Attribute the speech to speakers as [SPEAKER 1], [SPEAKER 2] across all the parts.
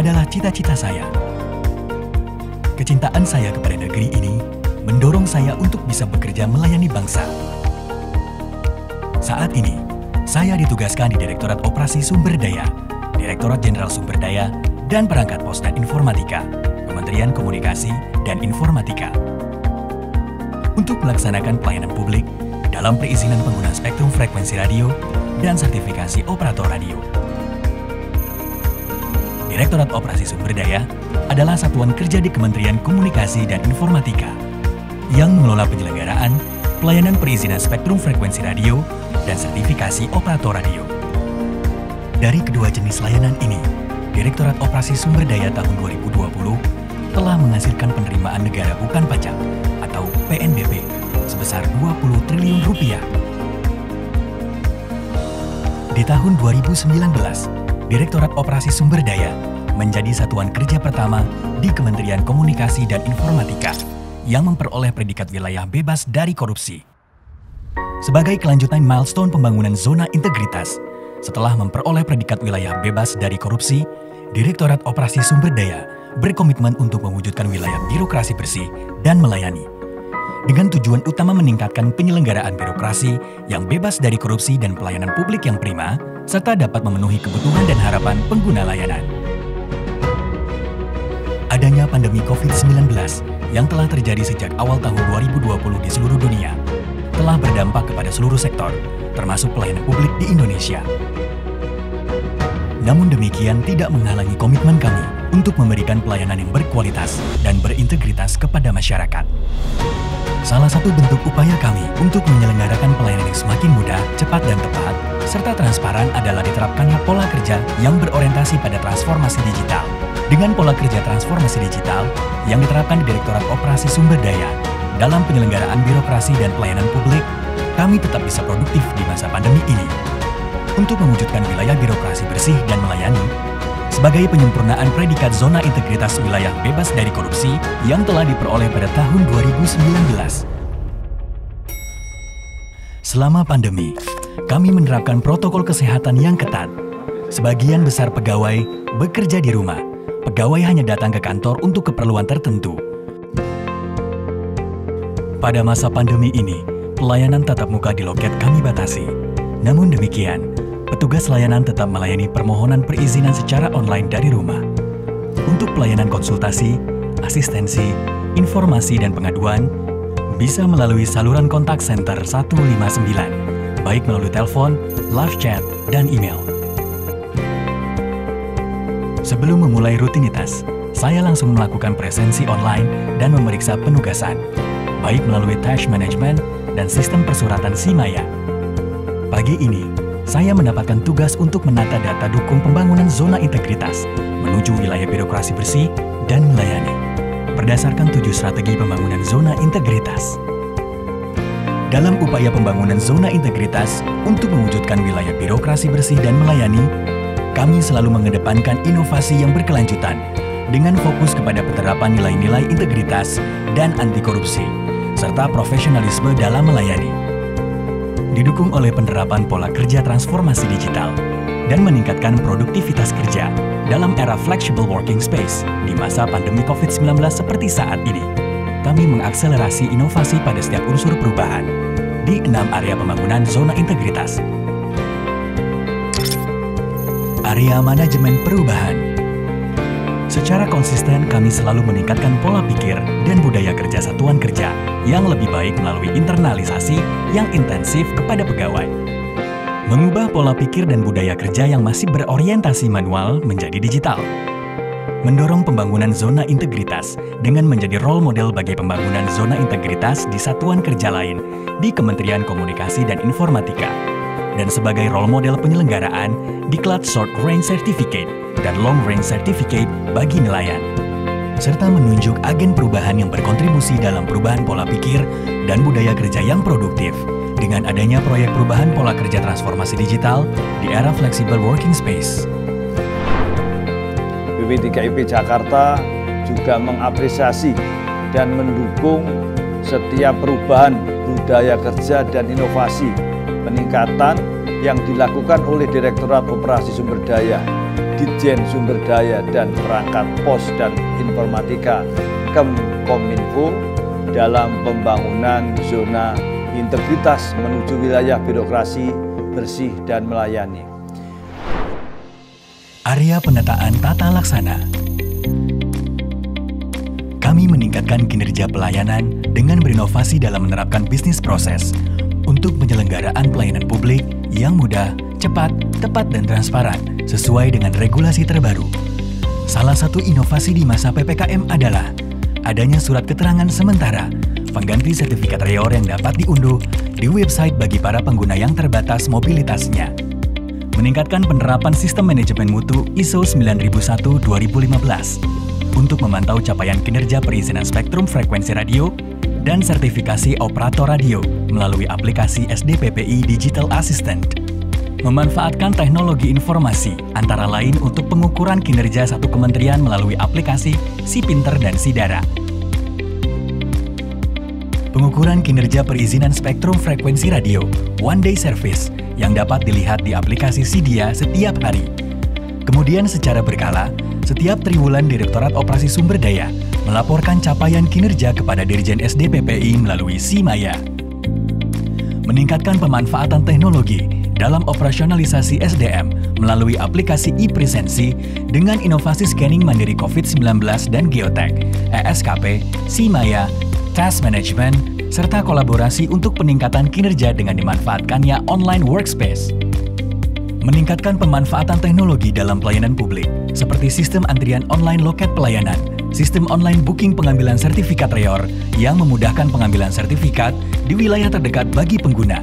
[SPEAKER 1] adalah cita-cita saya. Kecintaan saya kepada negeri ini mendorong saya untuk bisa bekerja melayani bangsa. Saat ini, saya ditugaskan di Direktorat Operasi Sumber Daya, Direktorat Jenderal Sumber Daya, dan Perangkat Pos dan Informatika, Kementerian Komunikasi dan Informatika. Untuk melaksanakan pelayanan publik dalam perizinan penggunaan spektrum frekuensi radio dan sertifikasi operator radio. Direktorat Operasi Sumber Daya adalah satuan kerja di Kementerian Komunikasi dan Informatika yang mengelola penyelenggaraan pelayanan perizinan spektrum frekuensi radio dan sertifikasi operator radio. Dari kedua jenis layanan ini, Direktorat Operasi Sumber Daya tahun 2020 telah menghasilkan penerimaan negara bukan pajak atau PNBP sebesar 20 triliun rupiah. Di tahun 2019, Direktorat Operasi Sumber Daya menjadi satuan kerja pertama di Kementerian Komunikasi dan Informatika yang memperoleh predikat wilayah bebas dari korupsi. Sebagai kelanjutan milestone pembangunan zona integritas, setelah memperoleh predikat wilayah bebas dari korupsi, Direktorat Operasi Sumber Daya berkomitmen untuk mewujudkan wilayah birokrasi bersih dan melayani, dengan tujuan utama meningkatkan penyelenggaraan birokrasi yang bebas dari korupsi dan pelayanan publik yang prima, serta dapat memenuhi kebutuhan dan harapan pengguna layanan. Adanya pandemi COVID-19 yang telah terjadi sejak awal tahun 2020 di seluruh dunia, telah berdampak kepada seluruh sektor, termasuk pelayanan publik di Indonesia. Namun demikian tidak menghalangi komitmen kami untuk memberikan pelayanan yang berkualitas dan berintegritas kepada masyarakat. Salah satu bentuk upaya kami untuk menyelenggarakan pelayanan yang semakin mudah, cepat dan tepat, serta transparan adalah diterapkannya pola kerja yang berorientasi pada transformasi digital. Dengan pola kerja transformasi digital yang diterapkan di Direktorat Operasi Sumber Daya dalam penyelenggaraan birokrasi dan pelayanan publik, kami tetap bisa produktif di masa pandemi ini. Untuk mewujudkan wilayah birokrasi bersih dan melayani, sebagai penyempurnaan predikat zona integritas wilayah bebas dari korupsi yang telah diperoleh pada tahun 2019. Selama pandemi, kami menerapkan protokol kesehatan yang ketat. Sebagian besar pegawai bekerja di rumah. Pegawai hanya datang ke kantor untuk keperluan tertentu. Pada masa pandemi ini, pelayanan tatap muka di loket kami batasi. Namun demikian, petugas layanan tetap melayani permohonan perizinan secara online dari rumah. Untuk pelayanan konsultasi, asistensi, informasi dan pengaduan, bisa melalui saluran kontak center 159, baik melalui telepon, live chat, dan email. Sebelum memulai rutinitas, saya langsung melakukan presensi online dan memeriksa penugasan, baik melalui task management dan sistem persuratan Simaya. Pagi ini, saya mendapatkan tugas untuk menata data dukung pembangunan zona integritas menuju wilayah birokrasi bersih dan melayani, berdasarkan 7 strategi pembangunan zona integritas. Dalam upaya pembangunan zona integritas untuk mewujudkan wilayah birokrasi bersih dan melayani, kami selalu mengedepankan inovasi yang berkelanjutan dengan fokus kepada penerapan nilai-nilai integritas dan anti korupsi, serta profesionalisme dalam melayani. Didukung oleh penerapan pola kerja transformasi digital dan meningkatkan produktivitas kerja dalam era flexible working space di masa pandemi COVID-19 seperti saat ini, kami mengakselerasi inovasi pada setiap unsur perubahan di 6 area pembangunan zona integritas. Area manajemen perubahan. Secara konsisten, kami selalu meningkatkan pola pikir dan budaya kerja satuan kerja yang lebih baik melalui internalisasi yang intensif kepada pegawai. Mengubah pola pikir dan budaya kerja yang masih berorientasi manual menjadi digital. Mendorong pembangunan zona integritas dengan menjadi role model bagi pembangunan zona integritas di satuan kerja lain di Kementerian Komunikasi dan Informatika, dan sebagai role model penyelenggaraan Diklat Short Range Certificate dan Long Range Certificate bagi nelayan, serta menunjuk agen perubahan yang berkontribusi dalam perubahan pola pikir dan budaya kerja yang produktif dengan adanya proyek perubahan pola kerja transformasi digital di era flexible working space.
[SPEAKER 2] BPDKIP Jakarta juga mengapresiasi dan mendukung setiap perubahan budaya kerja dan inovasi peningkatan yang dilakukan oleh Direktorat Operasi Sumber Daya di Ditjen Sumber Daya dan Perangkat Pos dan Informatika Kemkominfo dalam pembangunan zona integritas menuju wilayah birokrasi bersih dan melayani.
[SPEAKER 1] Area penataan tata laksana. Kami meningkatkan kinerja pelayanan dengan berinovasi dalam menerapkan bisnis proses untuk penyelenggaraan pelayanan publik yang mudah, cepat, tepat, dan transparan sesuai dengan regulasi terbaru. Salah satu inovasi di masa PPKM adalah adanya surat keterangan sementara pengganti sertifikat REOR yang dapat diunduh di website bagi para pengguna yang terbatas mobilitasnya. Meningkatkan penerapan sistem manajemen mutu ISO 9001-2015 untuk memantau capaian kinerja perizinan spektrum frekuensi radio dan sertifikasi operator radio melalui aplikasi SDPPI Digital Assistant. Memanfaatkan teknologi informasi antara lain untuk pengukuran kinerja satu kementerian melalui aplikasi SiPinter dan SiDara. Pengukuran kinerja perizinan spektrum frekuensi radio One Day Service yang dapat dilihat di aplikasi SiDia setiap hari. Kemudian secara berkala, setiap triwulan Direktorat Operasi Sumber Daya melaporkan capaian kinerja kepada Dirjen SDPPI melalui SiMaya. Meningkatkan pemanfaatan teknologi dalam operasionalisasi SDM melalui aplikasi e-presensi dengan inovasi scanning mandiri COVID-19 dan Geotek, ESKP, SiMaya, Task Management, serta kolaborasi untuk peningkatan kinerja dengan dimanfaatkannya online workspace. Meningkatkan pemanfaatan teknologi dalam pelayanan publik, seperti sistem antrian online loket pelayanan, sistem online booking pengambilan sertifikat REOR yang memudahkan pengambilan sertifikat di wilayah terdekat bagi pengguna,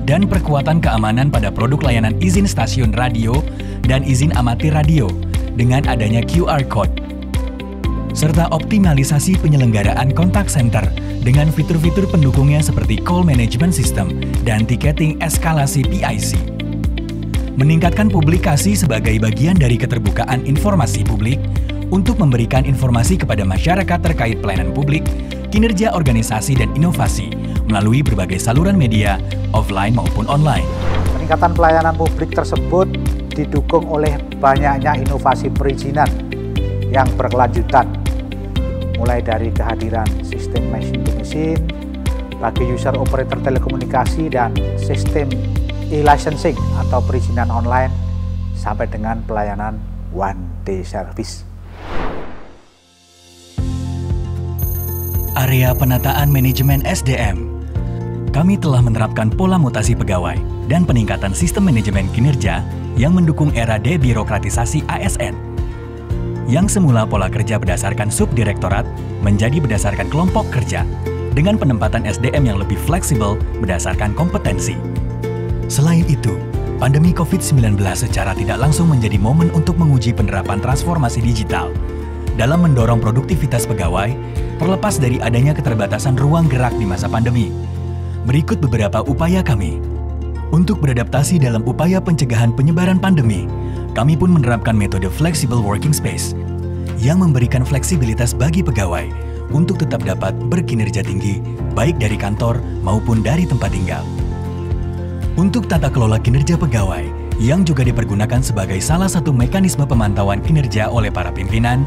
[SPEAKER 1] dan perkuatan keamanan pada produk layanan izin stasiun radio dan izin amatir radio dengan adanya QR Code, serta optimalisasi penyelenggaraan kontak center dengan fitur-fitur pendukungnya seperti call management system dan ticketing eskalasi PIC. Meningkatkan publikasi sebagai bagian dari keterbukaan informasi publik untuk memberikan informasi kepada masyarakat terkait pelayanan publik, kinerja organisasi dan inovasi melalui berbagai saluran media, offline maupun online.
[SPEAKER 3] Peningkatan pelayanan publik tersebut didukung oleh banyaknya inovasi perizinan yang berkelanjutan, mulai dari kehadiran sistem machine to machine bagi user operator telekomunikasi dan sistem e-licensing atau perizinan online sampai dengan pelayanan one day service.
[SPEAKER 1] Area penataan manajemen SDM. Kami telah menerapkan pola mutasi pegawai dan peningkatan sistem manajemen kinerja yang mendukung era debirokratisasi ASN. Yang semula pola kerja berdasarkan subdirektorat menjadi berdasarkan kelompok kerja dengan penempatan SDM yang lebih fleksibel berdasarkan kompetensi. Selain itu, pandemi COVID-19 secara tidak langsung menjadi momen untuk menguji penerapan transformasi digital dalam mendorong produktivitas pegawai terlepas dari adanya keterbatasan ruang gerak di masa pandemi. Berikut beberapa upaya kami. Untuk beradaptasi dalam upaya pencegahan penyebaran pandemi, kami pun menerapkan metode flexible working space yang memberikan fleksibilitas bagi pegawai untuk tetap dapat berkinerja tinggi baik dari kantor maupun dari tempat tinggal. Untuk tata kelola kinerja pegawai yang juga dipergunakan sebagai salah satu mekanisme pemantauan kinerja oleh para pimpinan,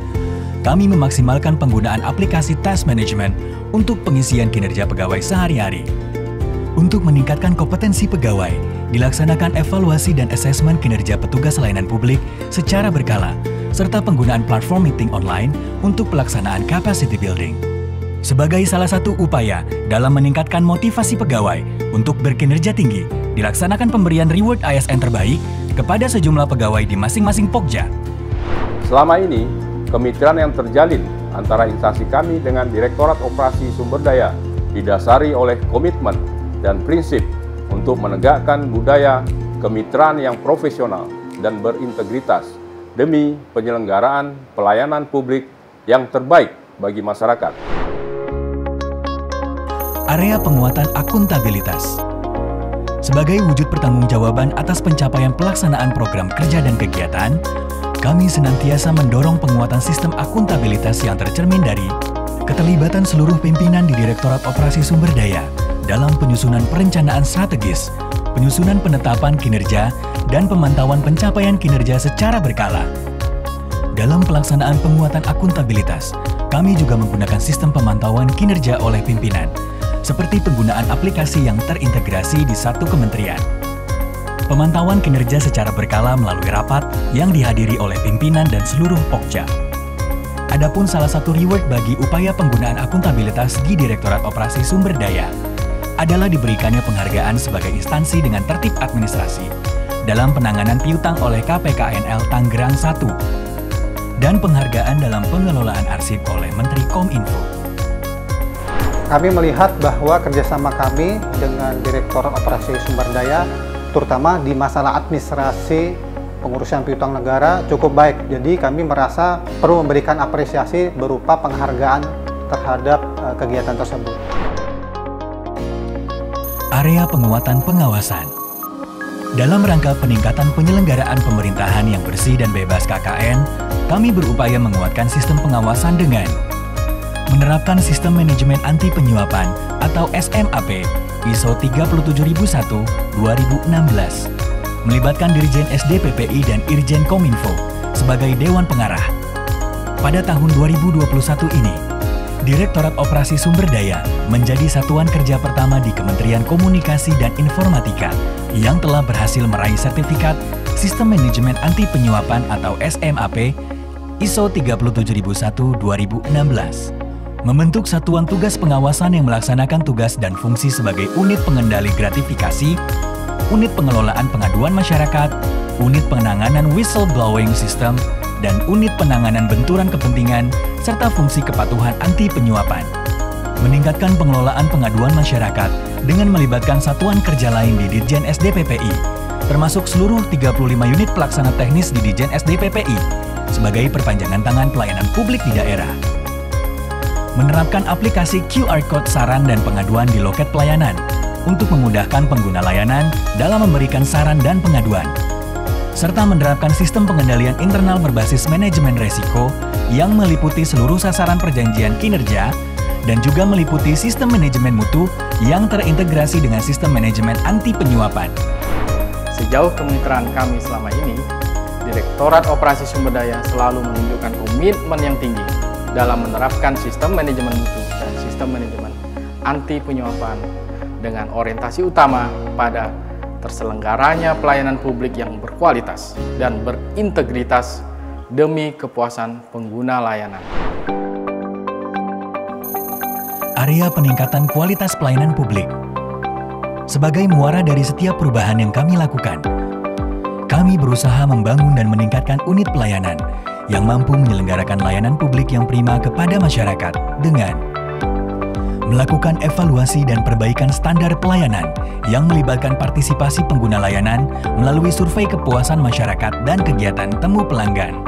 [SPEAKER 1] kami memaksimalkan penggunaan aplikasi task management untuk pengisian kinerja pegawai sehari-hari. Untuk meningkatkan kompetensi pegawai, dilaksanakan evaluasi dan asesmen kinerja petugas layanan publik secara berkala, serta penggunaan platform meeting online untuk pelaksanaan capacity building. Sebagai salah satu upaya dalam meningkatkan motivasi pegawai untuk berkinerja tinggi, dilaksanakan pemberian reward ASN terbaik kepada sejumlah pegawai di masing-masing Pokja.
[SPEAKER 4] Selama ini, kemitraan yang terjalin antara instansi kami dengan Direktorat Operasi Sumber Daya didasari oleh komitmen dan prinsip untuk menegakkan budaya kemitraan yang profesional dan berintegritas demi penyelenggaraan pelayanan publik yang terbaik bagi masyarakat.
[SPEAKER 1] Area penguatan akuntabilitas. Sebagai wujud pertanggungjawaban atas pencapaian pelaksanaan program kerja dan kegiatan, kami senantiasa mendorong penguatan sistem akuntabilitas yang tercermin dari keterlibatan seluruh pimpinan di Direktorat Operasi Sumber Daya dalam penyusunan perencanaan strategis, penyusunan penetapan kinerja, dan pemantauan pencapaian kinerja secara berkala. Dalam pelaksanaan penguatan akuntabilitas, kami juga menggunakan sistem pemantauan kinerja oleh pimpinan, seperti penggunaan aplikasi yang terintegrasi di satu kementerian. Pemantauan kinerja secara berkala melalui rapat yang dihadiri oleh pimpinan dan seluruh Pokja. Adapun salah satu reward bagi upaya penggunaan akuntabilitas di Direktorat Operasi Sumber Daya adalah diberikannya penghargaan sebagai instansi dengan tertib administrasi dalam penanganan piutang oleh KPKNL Tangerang 1 dan penghargaan dalam pengelolaan arsip oleh Menteri Kominfo.
[SPEAKER 5] Kami melihat bahwa kerjasama kami dengan Direktorat Operasi Sumber Daya, terutama di masalah administrasi pengurusan piutang negara, cukup baik. Jadi kami merasa perlu memberikan apresiasi berupa penghargaan terhadap kegiatan tersebut.
[SPEAKER 1] Area penguatan pengawasan. Dalam rangka peningkatan penyelenggaraan pemerintahan yang bersih dan bebas KKN, kami berupaya menguatkan sistem pengawasan dengan menerapkan sistem manajemen anti penyuapan atau SMAP ISO 37001/2016, melibatkan Dirjen SDPPI dan Irjen Kominfo sebagai Dewan Pengarah. Pada tahun 2021 ini, Direktorat Operasi Sumber Daya menjadi satuan kerja pertama di Kementerian Komunikasi dan Informatika yang telah berhasil meraih sertifikat Sistem Manajemen Anti Penyuapan atau SMAP ISO 37001/2016. Membentuk satuan tugas pengawasan yang melaksanakan tugas dan fungsi sebagai unit pengendali gratifikasi, unit pengelolaan pengaduan masyarakat, unit penanganan whistleblowing system, dan unit penanganan benturan kepentingan, serta fungsi kepatuhan anti penyuapan. Meningkatkan pengelolaan pengaduan masyarakat dengan melibatkan satuan kerja lain di Dirjen SDPPI, termasuk seluruh 35 unit pelaksana teknis di Dirjen SDPPI, sebagai perpanjangan tangan pelayanan publik di daerah. Menerapkan aplikasi QR Code saran dan pengaduan di loket pelayanan untuk memudahkan pengguna layanan dalam memberikan saran dan pengaduan, serta menerapkan sistem pengendalian internal berbasis manajemen resiko yang meliputi seluruh sasaran perjanjian kinerja dan juga meliputi sistem manajemen mutu yang terintegrasi dengan sistem manajemen anti penyuapan.
[SPEAKER 6] Sejauh kemitraan kami selama ini, Direktorat Operasi Sumber Daya selalu menunjukkan komitmen yang tinggi dalam menerapkan sistem manajemen mutu dan sistem manajemen anti penyuapan dengan orientasi utama pada terselenggaranya pelayanan publik yang berkualitas dan berintegritas demi kepuasan pengguna layanan.
[SPEAKER 1] Area peningkatan kualitas pelayanan publik. Sebagai muara dari setiap perubahan yang kami lakukan, kami berusaha membangun dan meningkatkan unit pelayanan yang mampu menyelenggarakan layanan publik yang prima kepada masyarakat dengan melakukan evaluasi dan perbaikan standar pelayanan yang melibatkan partisipasi pengguna layanan melalui survei kepuasan masyarakat dan kegiatan temu pelanggan,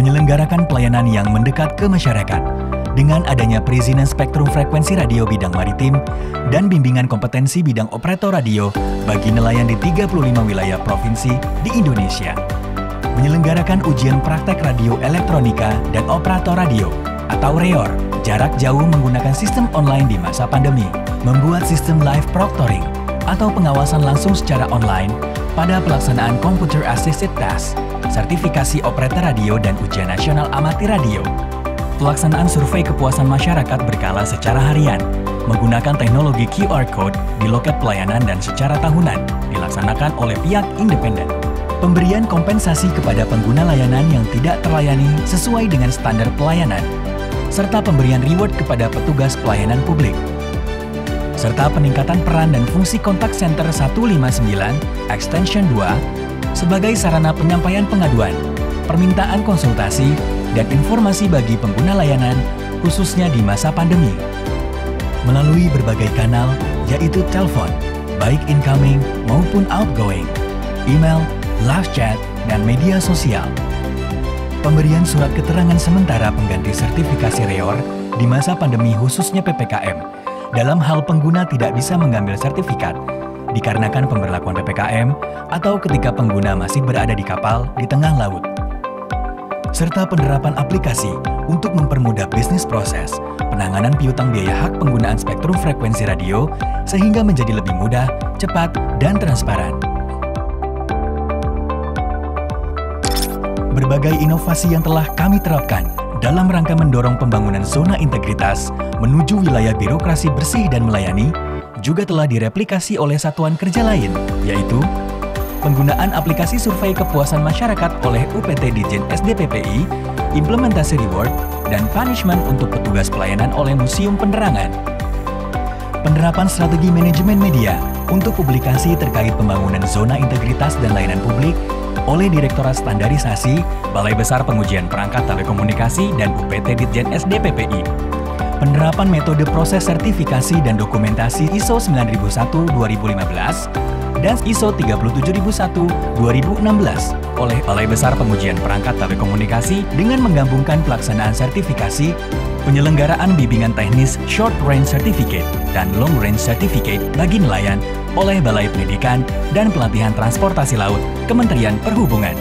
[SPEAKER 1] menyelenggarakan pelayanan yang mendekat ke masyarakat dengan adanya perizinan spektrum frekuensi radio bidang maritim dan bimbingan kompetensi bidang operator radio bagi nelayan di 35 wilayah provinsi di Indonesia, menyelenggarakan ujian praktek radio elektronika dan operator radio atau REOR jarak jauh menggunakan sistem online di masa pandemi, membuat sistem live proctoring atau pengawasan langsung secara online pada pelaksanaan Computer Assisted Task, sertifikasi operator radio dan ujian nasional amatir radio, pelaksanaan survei kepuasan masyarakat berkala secara harian, menggunakan teknologi QR Code di loket pelayanan dan secara tahunan dilaksanakan oleh pihak independen, pemberian kompensasi kepada pengguna layanan yang tidak terlayani sesuai dengan standar pelayanan, serta pemberian reward kepada petugas pelayanan publik, serta peningkatan peran dan fungsi kontak center 159 extension 2 sebagai sarana penyampaian pengaduan, permintaan konsultasi, dan informasi bagi pengguna layanan khususnya di masa pandemi. Melalui berbagai kanal yaitu telepon, baik incoming maupun outgoing, email, live chat, dan media sosial. Pemberian surat keterangan sementara pengganti sertifikasi REOR di masa pandemi khususnya PPKM dalam hal pengguna tidak bisa mengambil sertifikat dikarenakan pemberlakuan PPKM atau ketika pengguna masih berada di kapal di tengah laut. serta penerapan aplikasi untuk mempermudah bisnis proses, penanganan piutang biaya hak penggunaan spektrum frekuensi radio sehingga menjadi lebih mudah, cepat, dan transparan. Berbagai inovasi yang telah kami terapkan dalam rangka mendorong pembangunan zona integritas menuju wilayah birokrasi bersih dan melayani juga telah direplikasi oleh satuan kerja lain, yaitu penggunaan aplikasi survei kepuasan masyarakat oleh UPT Ditjen SDPPI, implementasi reward, dan punishment untuk petugas pelayanan oleh Museum Penerangan. Penerapan strategi manajemen media untuk publikasi terkait pembangunan zona integritas dan layanan publik oleh Direktorat Standarisasi, Balai Besar Pengujian Perangkat Telekomunikasi, dan UPT Ditjen SDPPI. Penerapan metode proses sertifikasi dan dokumentasi ISO 9001-2015 dan ISO 37001-2016 oleh Balai Besar Pengujian Perangkat Telekomunikasi dengan menggabungkan pelaksanaan sertifikasi, penyelenggaraan bimbingan teknis Short Range Certificate dan Long Range Certificate bagi nelayan oleh Balai Pendidikan dan Pelatihan Transportasi Laut, Kementerian Perhubungan.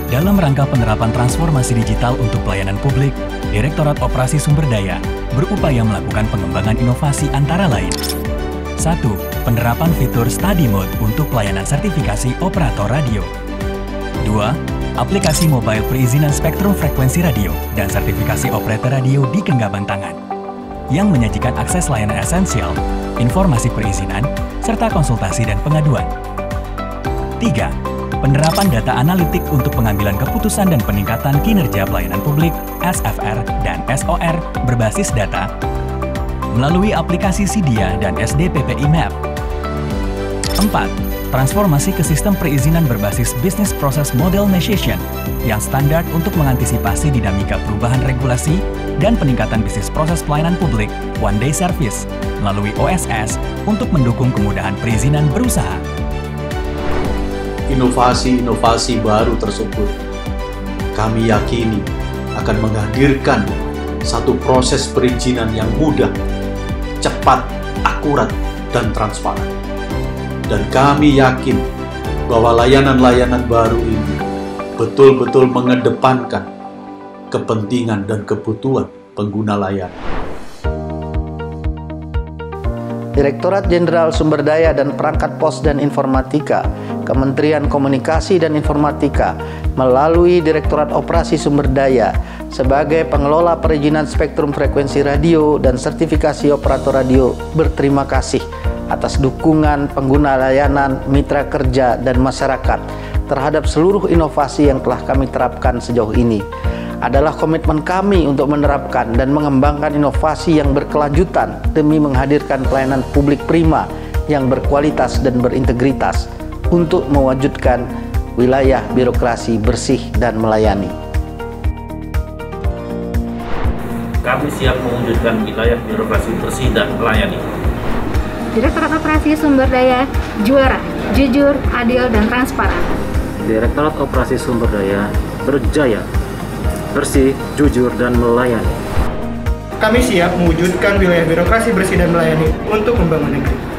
[SPEAKER 1] Dalam rangka penerapan transformasi digital untuk pelayanan publik, Direktorat Operasi Sumber Daya berupaya melakukan pengembangan inovasi antara lain. 1. Penerapan fitur Study Mode untuk pelayanan sertifikasi operator radio. 2. Aplikasi mobile perizinan spektrum frekuensi radio dan sertifikasi operator radio di genggaman tangan yang menyajikan akses layanan esensial, informasi perizinan, serta konsultasi dan pengaduan. 3. Penerapan data analitik untuk pengambilan keputusan dan peningkatan kinerja pelayanan publik SFR dan SOR berbasis data melalui aplikasi SIDIA dan SDPPI Map. 4. Transformasi ke sistem perizinan berbasis Business Process Modernization yang standar untuk mengantisipasi dinamika perubahan regulasi dan peningkatan bisnis proses pelayanan publik One Day Service melalui OSS untuk mendukung kemudahan perizinan berusaha.
[SPEAKER 7] Inovasi-inovasi baru tersebut kami yakini akan menghadirkan satu proses perizinan yang mudah, cepat, akurat, dan transparan. Dan kami yakin bahwa layanan-layanan baru ini betul-betul mengedepankan kepentingan dan kebutuhan pengguna layanan.
[SPEAKER 8] Direktorat Jenderal Sumber Daya dan Perangkat Pos dan Informatika, Kementerian Komunikasi dan Informatika, melalui Direktorat Operasi Sumber Daya sebagai pengelola perizinan spektrum frekuensi radio dan sertifikasi operator radio, berterima kasih atas dukungan pengguna layanan, mitra kerja, dan masyarakat terhadap seluruh inovasi yang telah kami terapkan sejauh ini. Adalah komitmen kami untuk menerapkan dan mengembangkan inovasi yang berkelanjutan demi menghadirkan pelayanan publik prima yang berkualitas dan berintegritas untuk mewujudkan wilayah birokrasi bersih dan melayani.
[SPEAKER 9] Kami siap mewujudkan wilayah birokrasi bersih dan melayani.
[SPEAKER 10] Direktorat Operasi Sumber Daya juara, jujur, adil, dan transparan.
[SPEAKER 11] Direktorat Operasi Sumber Daya berjaya, bersih, jujur, dan melayani.
[SPEAKER 12] Kami siap mewujudkan wilayah birokrasi bersih dan melayani untuk membangun negeri.